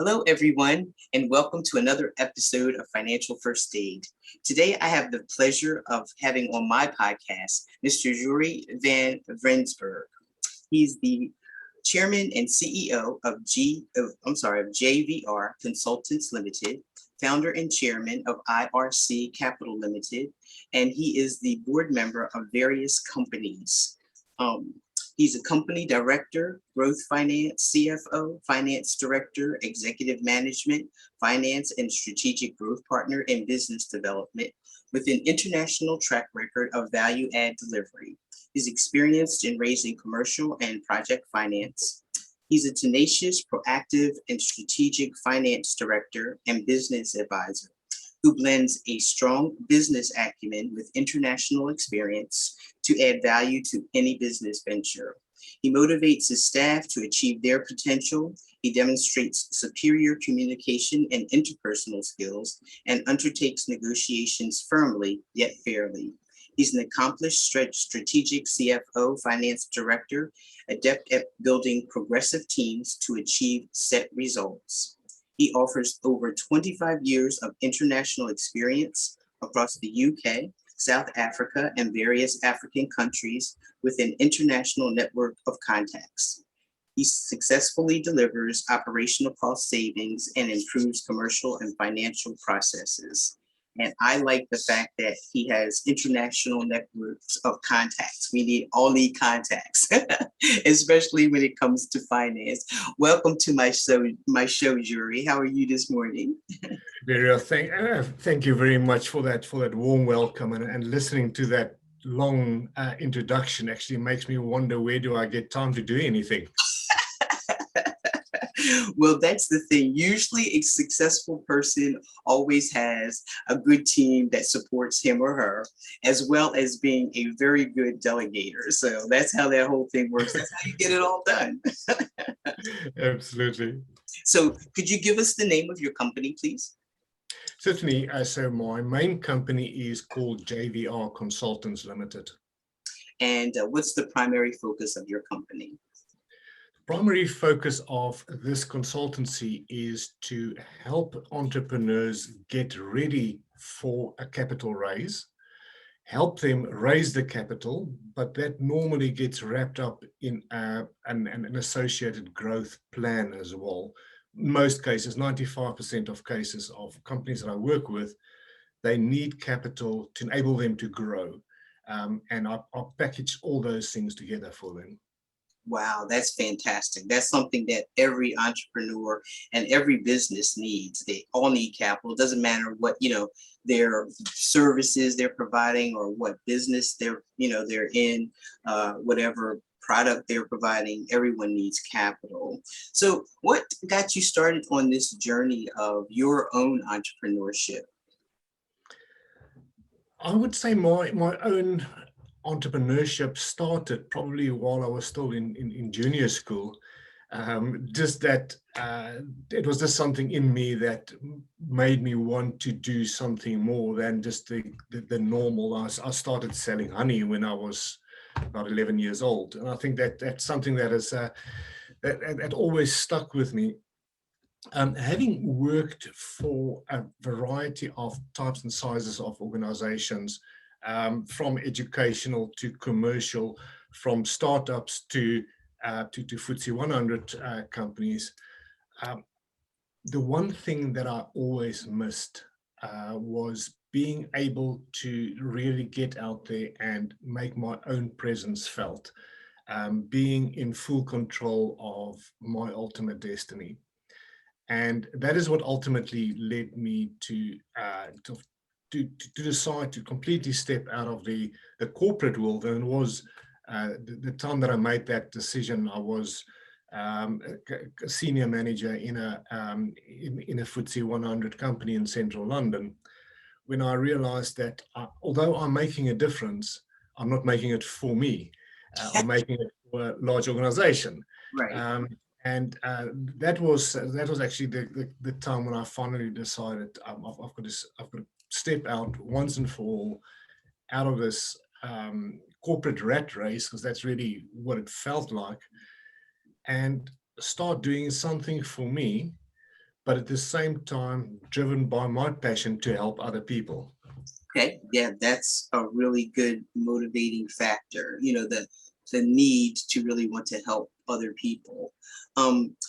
Hello, everyone, and welcome to another episode of Financial First Aid. Today, I have the pleasure of having on my podcast Mr. Jurie Van Rensburg. He's the chairman and CEO of JVR Consultants Limited, founder and chairman of IRC Capital Limited, and he is the board member of various companies. He's a company director, growth finance, CFO, finance director, executive management, finance and strategic growth partner in business development with an international track record of value add delivery. He's experienced in raising commercial and project finance. He's a tenacious, proactive, and strategic finance director and business advisor who blends a strong business acumen with international experience to add value to any business venture. He motivates his staff to achieve their potential. He demonstrates superior communication and interpersonal skills and undertakes negotiations firmly yet fairly. He's an accomplished strategic CFO, finance director, adept at building progressive teams to achieve set results. He offers over 25 years of international experience across the UK, South Africa, and various African countries with an international network of contacts. He successfully delivers operational cost savings and improves commercial and financial processes. And I like the fact that he has international networks of contacts. We all need contacts, especially when it comes to finance. Welcome to my show, Jurie. How are you this morning? Vera, thank you very much for that warm welcome, and listening to that long introduction actually makes me wonder, where do I get time to do anything? Well, that's the thing. Usually a successful person always has a good team that supports him or her, as well as being a very good delegator. So that's how that whole thing works. That's how you get it all done. Absolutely. So could you give us the name of your company, please? Certainly. So my main company is called JVR Consultants Limited. And what's the primary focus of your company? Primary focus of this consultancy is to help entrepreneurs get ready for a capital raise, help them raise the capital, but that normally gets wrapped up in an associated growth plan as well. In most cases, 95% of cases of companies that I work with, they need capital to enable them to grow. And I package all those things together for them. Wow, that's fantastic. That's something that every entrepreneur and every business needs. They all need capital. It doesn't matter what, their services they're providing or what business they're in, whatever product they're providing, everyone needs capital. So what got you started on this journey of your own entrepreneurship? I would say my own entrepreneurship started probably while I was still in junior school. Just that it was just something in me that made me want to do something more than just the normal. I started selling honey when I was about 11 years old, and I think that's something that is that always stuck with me. Having worked for a variety of types and sizes of organizations, from educational to commercial, from startups to FTSE 100 companies, the one thing that I always missed was being able to really get out there and make my own presence felt, being in full control of my ultimate destiny. And that is what ultimately led me to decide to completely step out of the corporate world. And it was the time that I made that decision, I was a senior manager in a FTSE 100 company in central London, when I realized that although I'm making a difference, I'm not making it for me. I'm making it for a large organization. Right. And that was actually the time when I finally decided I've got to step out once and for all out of this corporate rat race, because that's really what it felt like, and start doing something for me, but at the same time, driven by my passion to help other people. Okay, yeah, that's a really good motivating factor. The need to really want to help other people.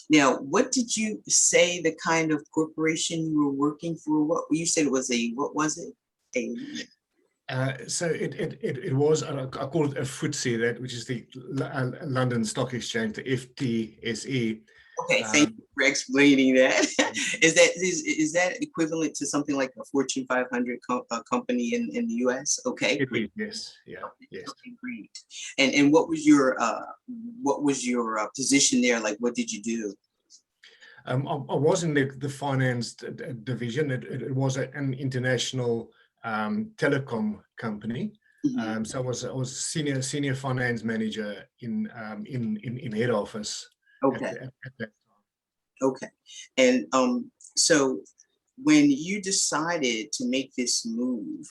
Now, what did you say the kind of corporation you were working for? What you said it was what was it? A So it was, I call it a FTSE, which is the London Stock Exchange, the FTSE. Okay, thank you for explaining that. Is that equivalent to something like a Fortune 500 company in the US? Okay, It is, yes, yeah, yes. okay, great. And what was your position there? Like, what did you do? I was in the finance division. It was an international telecom company. Mhm. So I was senior finance manager in head office Okay. at that. Okay. And so when you decided to make this move,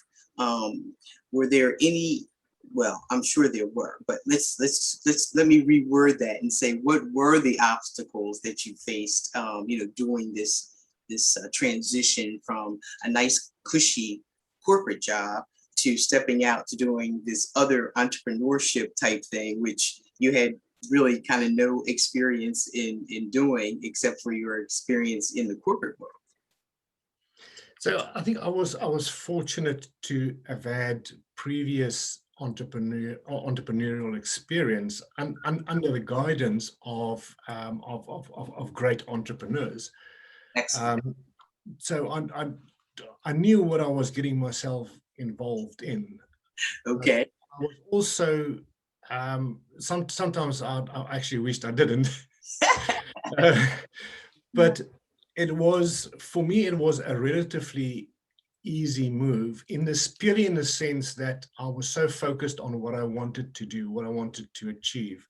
were there any, well, I'm sure there were, but let me reword that and say, what were the obstacles that you faced, doing this transition from a nice, cushy corporate job to stepping out to doing this other entrepreneurship type thing, which you had really kind of no experience in doing except for your experience in the corporate world. So I think I was fortunate to have had previous entrepreneurial experience under the guidance of great entrepreneurs. Excellent. So I knew what I was getting myself involved in. But Okay. I was also sometimes I actually wished I didn't. Uh, but it was, for me, it was a relatively easy move purely in the sense that I was so focused on what I wanted to do, what I wanted to achieve.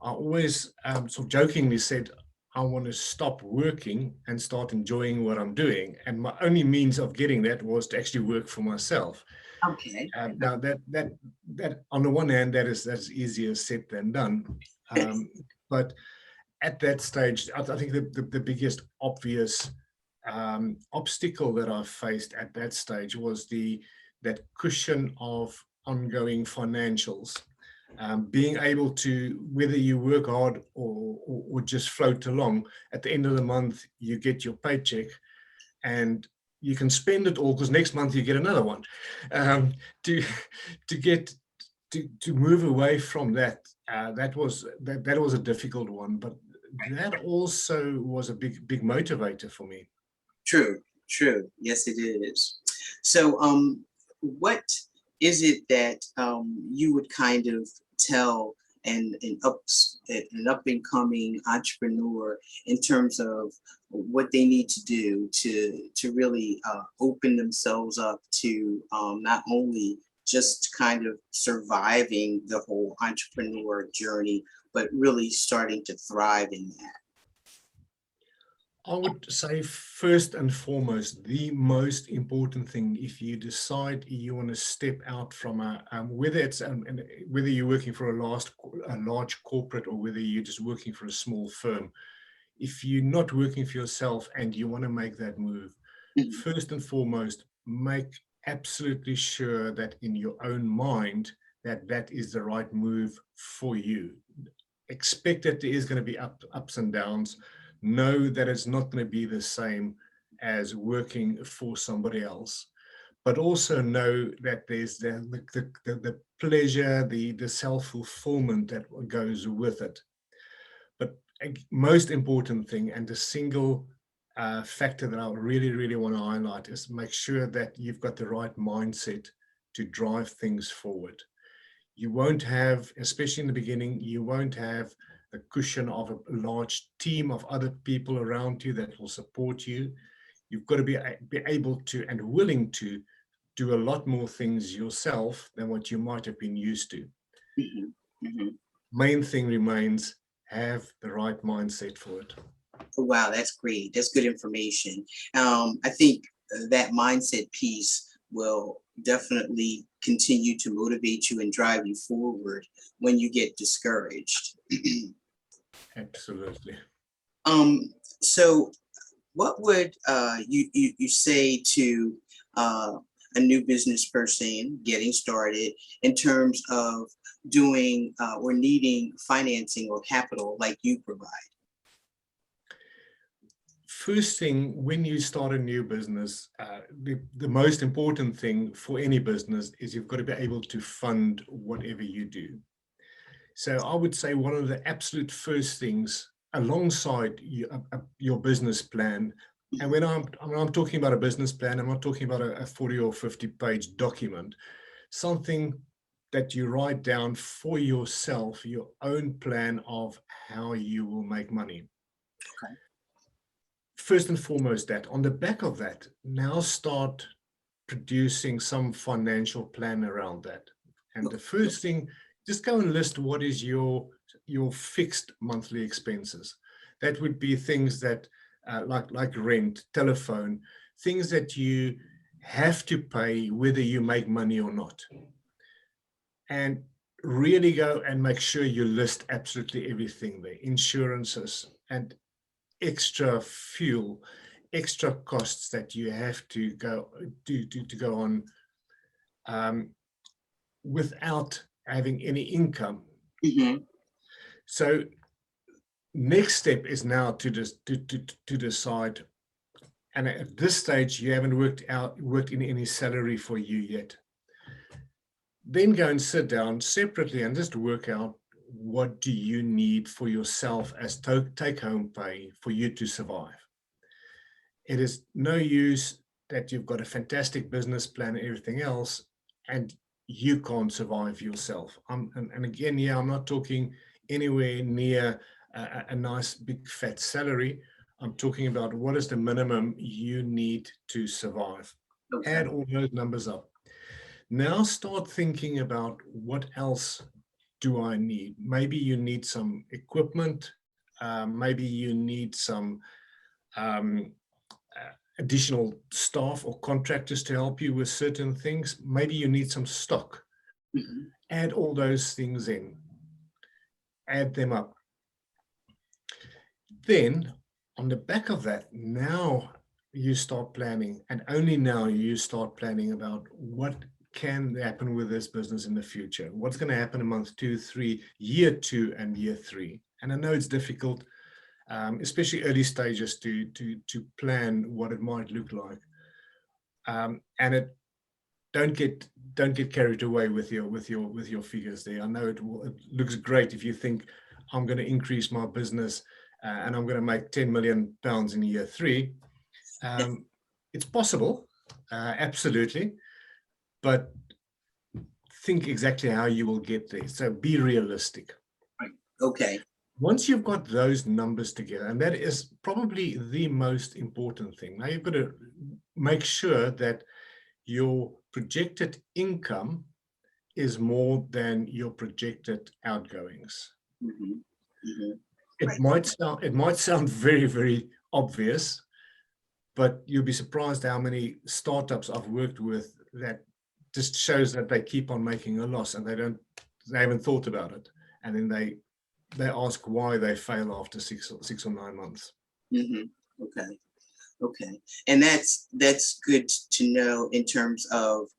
I always sort of jokingly said, I want to stop working and start enjoying what I'm doing. And my only means of getting that was to actually work for myself. Okay. Now that on the one hand, that's easier said than done. But at that stage, I think the biggest obvious obstacle that I faced at that stage was that cushion of ongoing financials. Being able to, whether you work hard or just float along, at the end of the month, you get your paycheck and you can spend it all because next month you get another one. To get to move away from that, that was a difficult one, but that also was a big motivator for me. True. True. Yes, it is. So, what is it that you would kind of tell an up and coming entrepreneur in terms of what they need to do to really open themselves up to not only just kind of surviving the whole entrepreneur journey, but really starting to thrive in that? I would say first and foremost, the most important thing, if you decide you want to step out from whether you're working for a large corporate or whether you're just working for a small firm, if you're not working for yourself and you want to make that move, Mhm. first and foremost, make absolutely sure that in your own mind that is the right move for you. Expect that there is going to be ups and downs. Know that it's not going to be the same as working for somebody else, but also know that there's the pleasure, the self-fulfillment that goes with it. But most important thing, and the single factor that I really want to highlight, is make sure that you've got the right mindset to drive things forward. You won't have, especially in the beginning, you won't have the cushion of a large team of other people around you that will support you. You've got to be able to and willing to do a lot more things yourself than what you might have been used to. Mhm. Mhm. Main thing remains, have the right mindset for it. Oh, wow, that's great. That's good information. I think that mindset piece will definitely continue to motivate you and drive you forward when you get discouraged. Absolutely. Um, so what would you say to a new business person getting started in terms of doing or needing financing or capital like you provide? First thing, when you start a new business, the most important thing for any business is you've got to be able to fund whatever you do. So I would say one of the absolute first things alongside your business plan, and when I'm talking about a business plan, I'm not talking about a 40 or 50-page document, something that you write down for yourself, your own plan of how you will make money. Okay. First and foremost, that on the back of that, now start producing some financial plan around that. And the first thing, just go and list what is your fixed monthly expenses. That would be things that like rent, telephone, things that you have to pay whether you make money or not. And really go and make sure you list absolutely everything there, insurances and extra fuel, extra costs that you have to go on without having any income. Mm-hmm. So next step is now to decide, and at this stage you haven't worked in any salary for you yet. Then go and sit down separately and just work out, what do you need for yourself as take-home pay for you to survive? It is no use that you've got a fantastic business plan and everything else, and you can't survive yourself. And again, yeah, I'm not talking anywhere near a nice big fat salary. I'm talking about what is the minimum you need to survive. Okay. Add all those numbers up. Now start thinking about, what else do I need? Maybe you need some equipment. Maybe you need some additional staff or contractors to help you with certain things. Maybe you need some stock. Mm-hmm. Add all those things in. Add them up. Then on the back of that, now you start planning, and only now you start planning about what can happen with this business in the future. What's going to happen in month 2, 3, year 2, and year 3. And I know it's difficult, especially early stages, to plan what it might look like. And don't get carried away with your figures there. I know it looks great if you think, I'm going to increase my business and I'm going to make £10 million in year 3. It's possible, absolutely. But think exactly how you will get there. So be realistic. Right. Okay. Once you've got those numbers together, and that is probably the most important thing. Now you've got to make sure that your projected income is more than your projected outgoings. Mm-hmm. Mm-hmm. It might sound very, very obvious, but you'll be surprised how many startups I've worked with that just shows that they keep on making a loss, and they haven't thought about it, and then they ask why they fail after 6 or 9 months. Mm-hmm. Okay. And that's good to know in terms of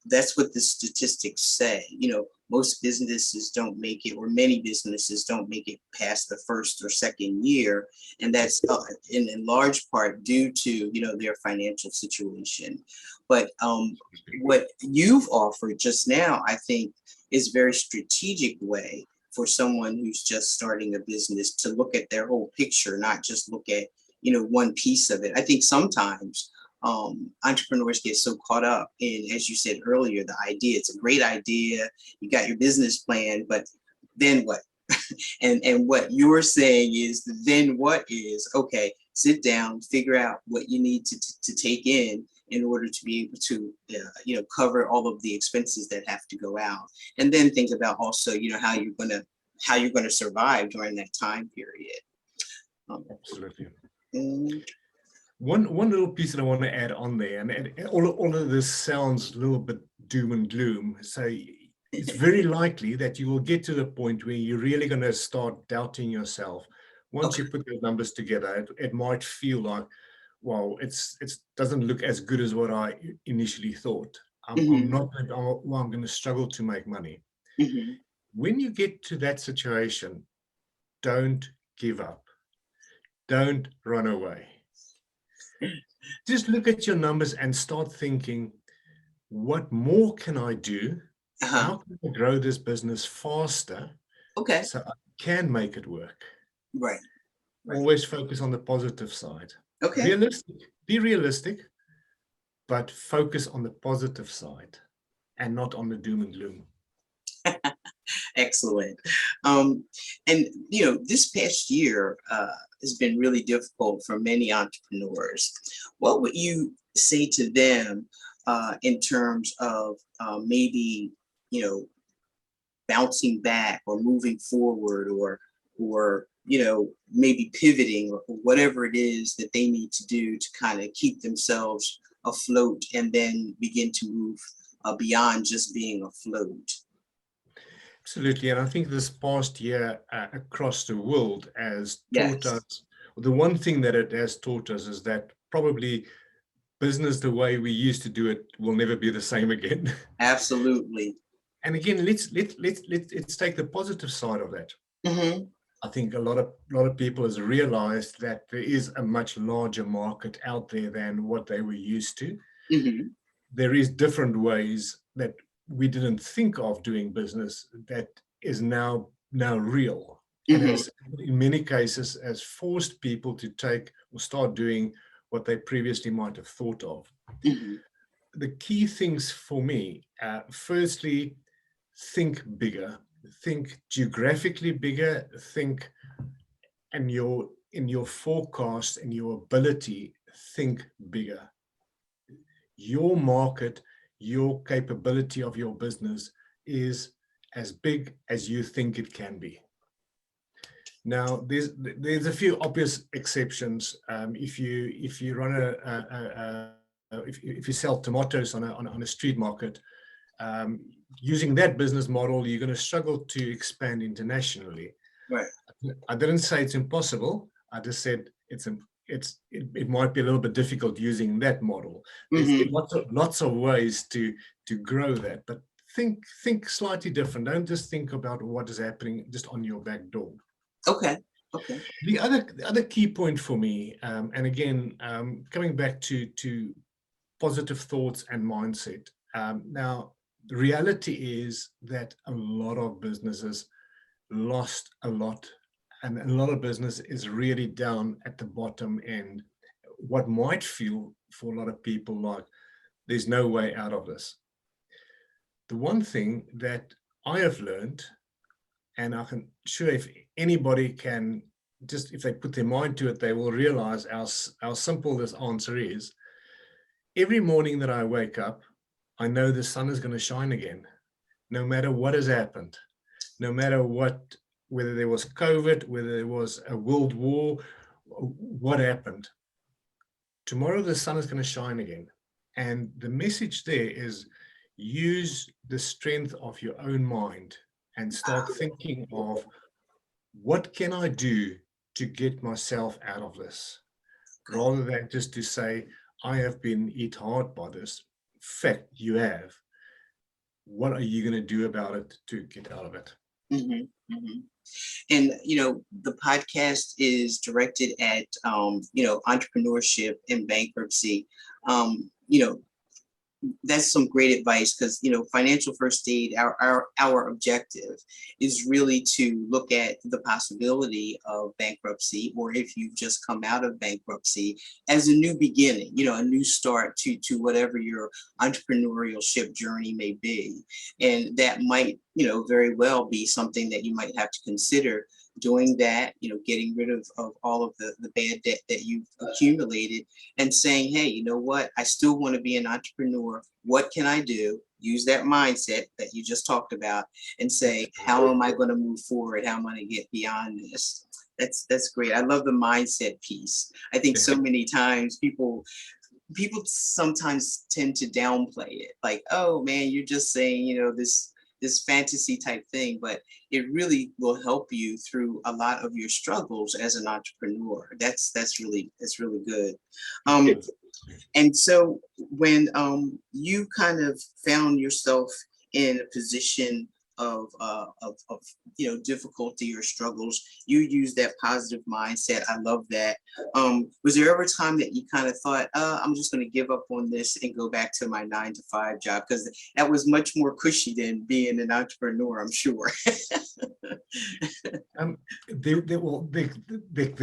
that's what the statistics say. Most businesses don't make it, or many businesses don't make it past the first or second year, and that's in large part due to their financial situation. But what you've offered just now, I think, is a very strategic way for someone who's just starting a business to look at their whole picture, not just look at one piece of it. I think sometimes entrepreneurs get so caught up in, as you said earlier, the idea. It's a great idea. You got your business plan, but then what? and what you're saying is, then what is, okay, sit down, figure out what you need to take in order to be able to cover all of the expenses that have to go out, and then think about also how you're gonna survive during that time period. Absolutely. And One little piece that I want to add on there, and all of this sounds a little bit doom and gloom. So it's very likely that you will get to the point where you're really going to start doubting yourself. Once Okay. you put those numbers together, it might feel like, well, it doesn't look as good as what I initially thought. I'm Hmm. not, well, I'm going to struggle to make money. Hmm. When you get to that situation, don't give up. Don't run away. Just look at your numbers and start thinking, what more can I do? Uh-huh. How can I grow this business faster Okay. so I can make it work? Right. Right. Always focus on the positive side. Okay. Realistic, be realistic, but focus on the positive side and not on the doom and gloom. Excellent. Um, and this past year has been really difficult for many entrepreneurs. What would you say to them in terms of maybe you know bouncing back or moving forward, or maybe pivoting, or whatever it is that they need to do to kind of keep themselves afloat and then begin to move beyond just being afloat? Absolutely. And I think this past year across the world has taught Yes, us, the one thing that it has taught us is that probably business the way we used to do it will never be the same again. absolutely. And again, let's take the positive side of that. Hmm. I think a lot of people has realized that there is a much larger market out there than what they were used to. Hmm. There is different ways that we didn't think of doing business that is now real, and Hmm. has in many cases has forced people to take or start doing what they previously might have thought of. Hmm. The key things for me, firstly, think bigger, think geographically bigger, think and in your forecast and your ability, think bigger. Your market, your capability of your business is as big as you think it can be. Now, there's a few obvious exceptions. If you run if you sell tomatoes on a street market, um, using that business model, you're going to struggle to expand internationally. Right. I didn't say it's impossible. I just said it might be a little bit difficult using that model. There's Hmm. lots of ways to grow that, but think slightly different. Don't just think about what is happening just on your back door. Okay. Okay. The other key point for me, and again, coming back to positive thoughts and mindset. Now, the reality is that a lot of businesses lost a lot, and a lot of business is really down at the bottom end. What might feel for a lot of people like there's no way out of this. The one thing that I have learned, and I can sure if anybody can just if they put their mind to it, they will realize how simple this answer is. Every morning that I wake up, I know the sun is going to shine again, no matter what has happened, no matter what, whether there was COVID, whether there was a world war, what happened. Tomorrow the sun is going to shine again. And the message there is use the strength of your own mind and start thinking of what can I do to get myself out of this, rather than just to say, I have been hit hard by this. Fact, you have. What are you going to do about it to get out of it? Hmm. Hmm. And the podcast is directed at entrepreneurship and bankruptcy. Um, you know, that's some great advice, because financial first aid, our objective is really to look at the possibility of bankruptcy, or if you've just come out of bankruptcy, as a new beginning, a new start to whatever your entrepreneurial ship journey may be. And that might very well be something that you might have to consider doing, that getting rid of all of the bad debt that you've accumulated, and saying, hey, you know what, I still want to be an entrepreneur. What can I do? Use that mindset that you just talked about and say, how am I going to move forward? How am I going to get beyond this? That's great. I love the mindset piece. I think so many times people sometimes tend to downplay it, like, oh man, you're just saying this this fantasy type thing, but it really will help you through a lot of your struggles as an entrepreneur. That's really good. Um, Yes. and so when you kind of found yourself in a position of difficulty or struggles, you use that positive mindset. I love that. Was there ever a time that you kind of thought, I'm just going to give up on this and go back to my 9 to 5 job? Because that was much more cushy than being an entrepreneur, I'm sure. Um, there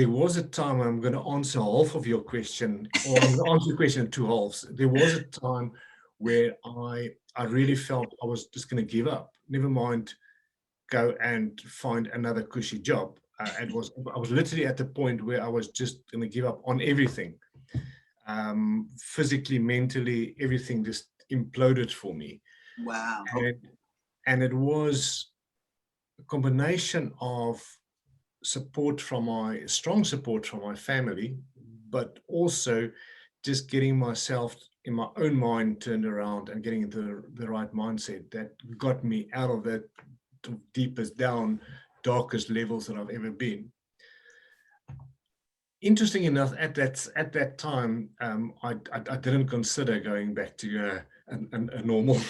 was a time, I'm going to answer half of your question, or I'm going to answer the question in two halves. There was a time where I really felt I was just going to give up. Never mind, go and find another cushy job. I was literally at the point where I was just going to give up on everything. Physically, mentally, everything just imploded for me. Wow. And it was a combination of strong support from my family, but also just getting myself in my own mind turned around and getting into the right mindset that got me out of that deepest down, darkest levels that I've ever been. Interesting enough, at that time, I didn't consider going back to a normal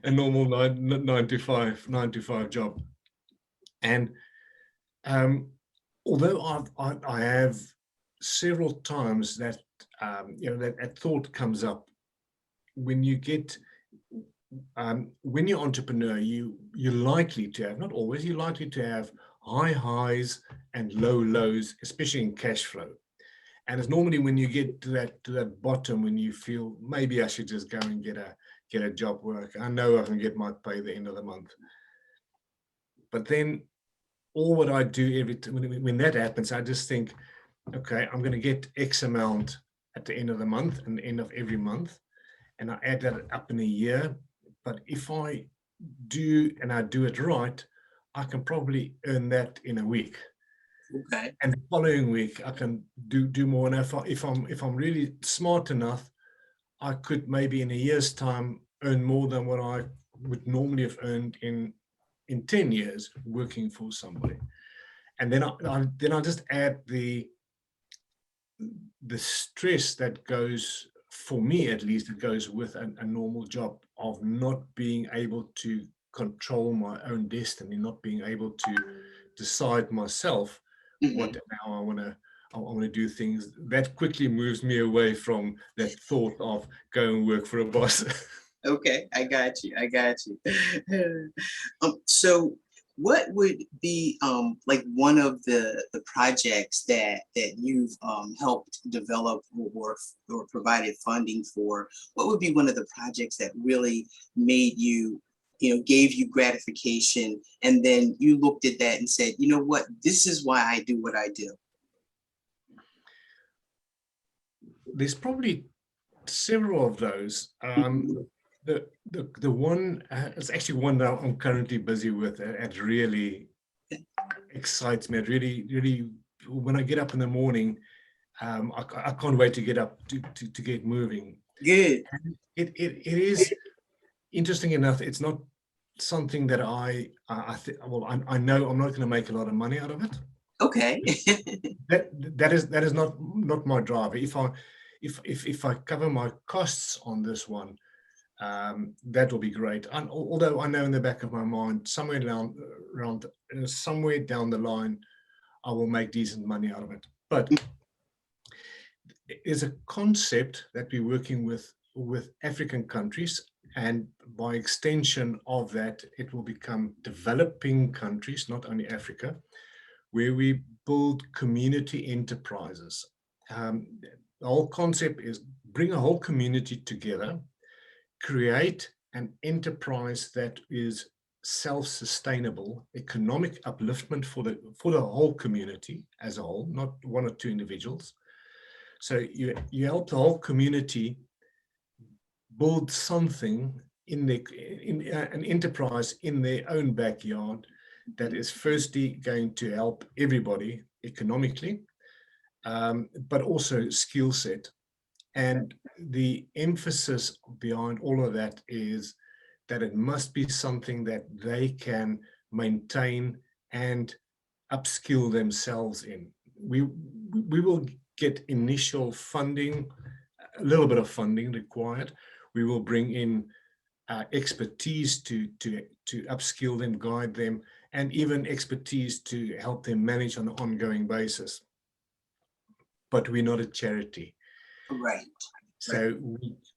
a normal nine to five job. And although I have several times that that thought comes up when when you're entrepreneur, you're likely to have, not always, you're likely to have high highs and low lows, especially in cash flow. And it's normally when you get to that bottom, when you feel maybe I should just go and get a job work. I know I can get my pay at the end of the month. But then all what I do when that happens, I just think, okay, I'm going to get X amount at the end of the month and the end of every month, and I add that up in a year. But if I do it right, I can probably earn that in a week. Okay. And the following week I can do more. And if I'm really smart enough, I could maybe in a year's time earn more than what I would normally have earned in 10 years working for somebody. And then I just add the stress that goes, for me at least, it goes with a normal job, of not being able to control my own destiny, not being able to decide myself what Mhm. now I want to do things. That quickly moves me away from that thought of go and work for a boss. Okay, I got you. I got you. So what would be like one of the projects that you've helped develop or provided funding for? What would be one of the projects that really made you, gave you gratification, and then you looked at that and said, you know what, this is why I do what I do? There's probably several of those. Mhm. The one, it's actually one that I'm currently busy with. It really excites me. It really, when I get up in the morning, I can't wait to get up to get moving. Good. And it is interesting enough. It's not something that I know I'm not going to make a lot of money out of it. Okay. That is not my driver. If I cover my costs on this one, that will be great. And although I know in the back of my mind, somewhere down the line, I will make decent money out of it. But there's a concept that we're working with African countries, and by extension of that, it will become developing countries, not only Africa, where we build community enterprises. The whole concept is bring a whole community together, create an enterprise that is self-sustainable, economic upliftment for the whole community as a whole, not one or two individuals. So you help the whole community build something in an enterprise in their own backyard that is firstly going to help everybody economically, but also skill set. And the emphasis behind all of that is that it must be something that they can maintain and upskill themselves in. We will get initial funding, a little bit of funding required. We will bring in expertise to upskill them, guide them, and even expertise to help them manage on an ongoing basis. But we're not a charity. Right. So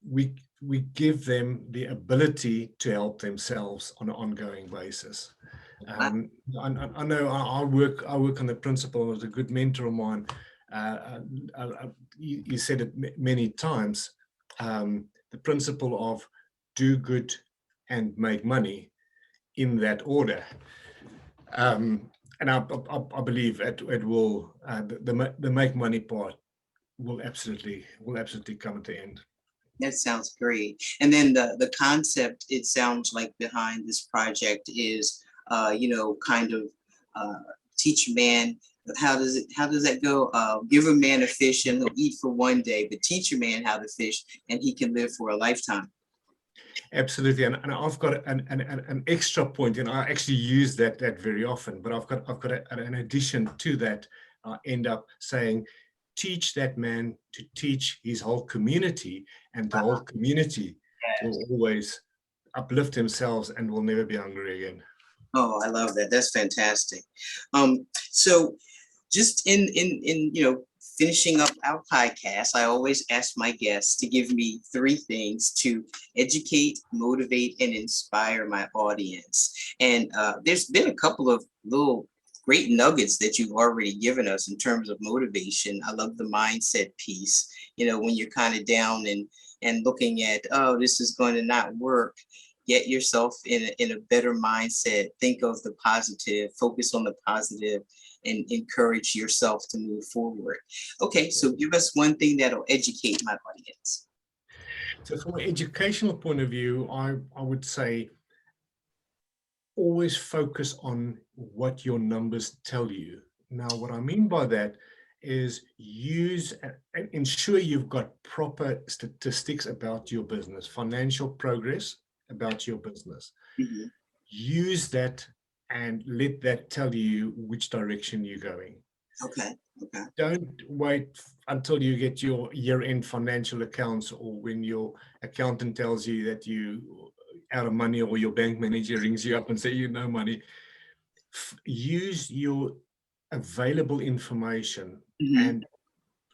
we give them the ability to help themselves on an ongoing basis. I know I work on the principle, as a good mentor of mine, you said it many times, the principle of do good and make money, in that order. And I believe it will, the make money part will absolutely come at the end. That sounds great. And then the concept, it sounds like, behind this project is, kind of teach a man. How does that go? Give a man a fish and he'll eat for one day, but teach a man how to fish and he can live for a lifetime. Absolutely, and I've got an extra point, and I actually use that very often. But I've got an addition to that. I end up saying, teach that man to teach his whole community, and the whole community will always uplift themselves and will never be hungry again. Oh, I love that. That's fantastic. So just in finishing up our podcast, I always ask my guests to give me 3 things to educate, motivate, and inspire my audience. And there's been a couple of little great nuggets that you've already given us in terms of motivation. I love the mindset piece. When you're kind of down and looking at, oh, this is going to not work. Get yourself in a better mindset. Think of the positive, focus on the positive, and encourage yourself to move forward. Okay, so give us one thing that'll educate my audience. So from an educational point of view, I would say always focus on what your numbers tell you. Now, what I mean by that is use and ensure you've got proper statistics about your business, financial progress about your business. Mm-hmm. Use that and let that tell you which direction you're going. Okay. Don't wait until you get your year-end financial accounts, or when your accountant tells you that you out of money, or your bank manager rings you up and say you no money. Use your available information. Mm-hmm. And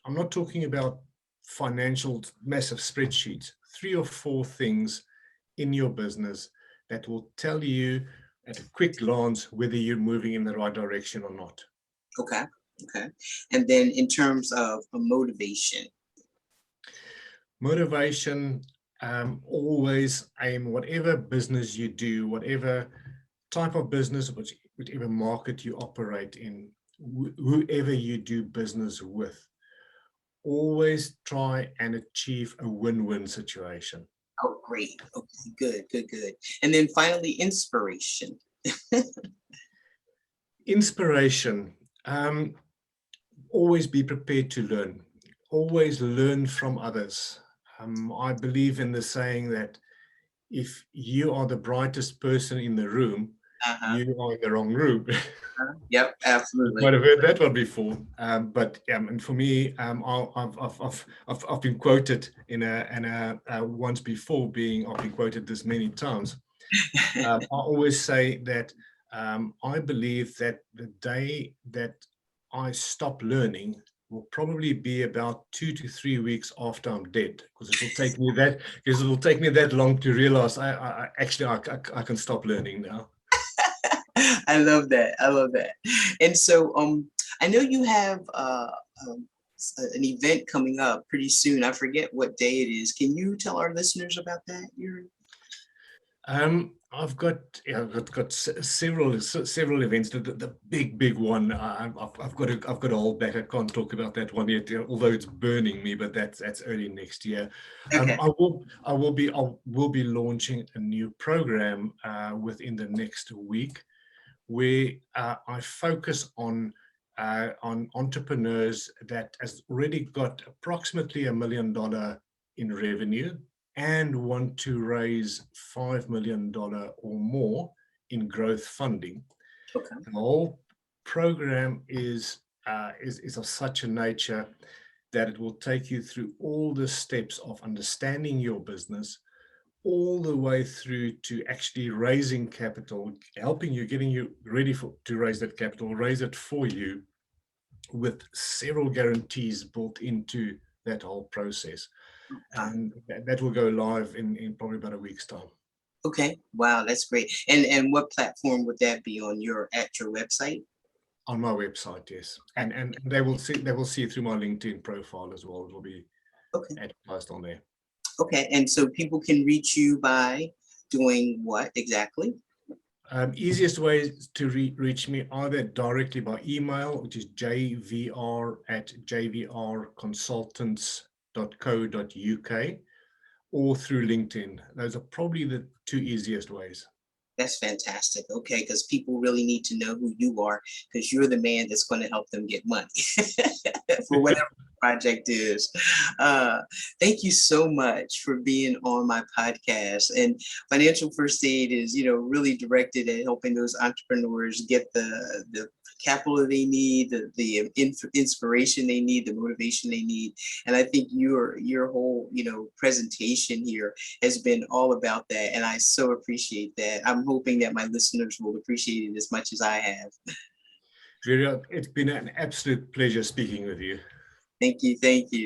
I'm not talking about financial massive spreadsheets, 3 or 4 things in your business that will tell you at a quick glance whether you're moving in the right direction or not. Okay. And then in terms of motivation. Always aim, whatever business you do, whatever type of business, whatever market you operate in, whoever you do business with, always try and achieve a win-win situation. Oh, great. Okay, good. And then finally, inspiration. Inspiration. Always be prepared to learn. Always learn from others. I believe in the saying that if you are the brightest person in the room, you are in the wrong room. Yep, absolutely. You might have heard that one before. But and for me, I've been quoted once before. I've been quoted this many times. I always say that I believe that the day that I stop learning will probably be about 2 to 3 weeks after I'm dead, because it will take me that long to realize I can stop learning now. I love that. And so I know you have an event coming up pretty soon. I forget what day it is. Can you tell our listeners about that? I've got several events. The big one, I've got to hold back. I can't talk about that one yet, although it's burning me. But that's early next year. Okay. I will be launching a new program within the next week, where I focus on entrepreneurs that has already got approximately $1 million in revenue. and want to raise $5 million or more in growth funding. Okay. The whole program is of such a nature that it will take you through all the steps of understanding your business, all the way through to actually raising capital, helping you, getting you ready to raise that capital, raise it for you, with several guarantees built into that whole process. And that will go live in probably about a week's time. Okay. Wow, that's great. And what platform would that be on at your website? On my website, yes. And they will see through my LinkedIn profile as well. It will be Okay. advertised on there. Okay. And so people can reach you by doing what exactly? Easiest way to reach me either directly by email, which is jvr@jvrconsultants.co.uk, or through LinkedIn. Those are probably the two easiest ways. That's fantastic. Okay, because people really need to know who you are, because you're the man that's going to help them get money for whatever the project is. Thank you so much for being on my podcast. And Financial First Aid is, really directed at helping those entrepreneurs get the capital they need, the inspiration they need, the motivation they need. And I think your whole, presentation here has been all about that. And I so appreciate that. I'm hoping that my listeners will appreciate it as much as I have. Jurie, it's been an absolute pleasure speaking with you. Thank you. Thank you.